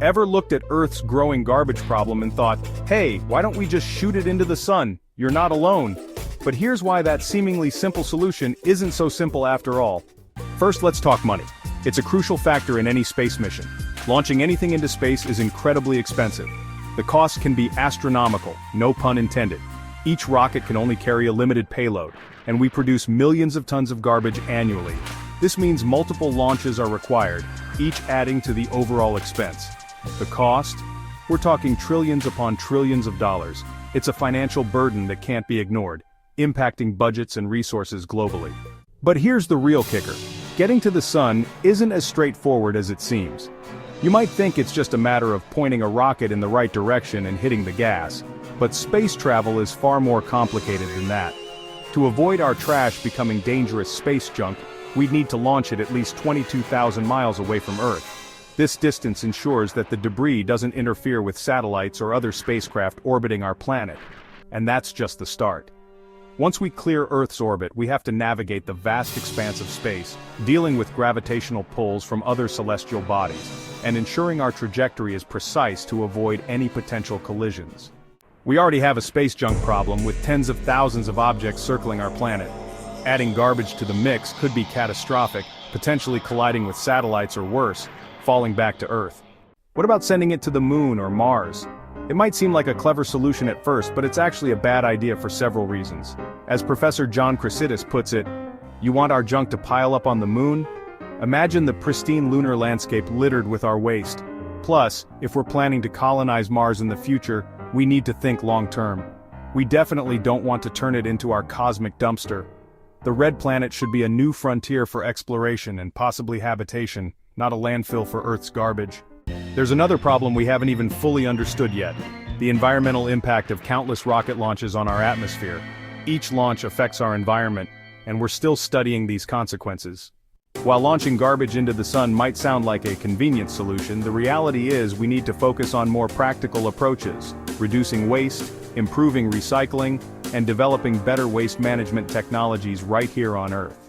Ever looked at Earth's growing garbage problem and thought, hey, why don't we just shoot it into the sun? You're not alone. But here's why that seemingly simple solution isn't so simple after all. First, let's talk money. It's a crucial factor in any space mission. Launching anything into space is incredibly expensive. The cost can be astronomical, no pun intended. Each rocket can only carry a limited payload, and we produce millions of tons of garbage annually. This means multiple launches are required, each adding to the overall expense. The cost? We're talking trillions upon trillions of dollars. It's a financial burden that can't be ignored, impacting budgets and resources globally. But here's the real kicker. Getting to the sun isn't as straightforward as it seems. You might think it's just a matter of pointing a rocket in the right direction and hitting the gas, but space travel is far more complicated than that. To avoid our trash becoming dangerous space junk, we'd need to launch it at least 22,000 miles away from Earth. This distance ensures that the debris doesn't interfere with satellites or other spacecraft orbiting our planet. And that's just the start. Once we clear Earth's orbit, we have to navigate the vast expanse of space, dealing with gravitational pulls from other celestial bodies, and ensuring our trajectory is precise to avoid any potential collisions. We already have a space junk problem with tens of thousands of objects circling our planet. Adding garbage to the mix could be catastrophic, potentially colliding with satellites or worse, falling back to Earth. What about sending it to the Moon or Mars? It might seem like a clever solution at first, but it's actually a bad idea for several reasons. As Professor John Chrysitis puts it, you want our junk to pile up on the Moon? Imagine the pristine lunar landscape littered with our waste. Plus, if we're planning to colonize Mars in the future, we need to think long-term. We definitely don't want to turn it into our cosmic dumpster. The Red Planet should be a new frontier for exploration and possibly habitation, not a landfill for Earth's garbage. There's another problem we haven't even fully understood yet: the environmental impact of countless rocket launches on our atmosphere. Each launch affects our environment, and we're still studying these consequences. While launching garbage into the sun might sound like a convenient solution, the reality is we need to focus on more practical approaches, reducing waste, improving recycling, and developing better waste management technologies right here on Earth.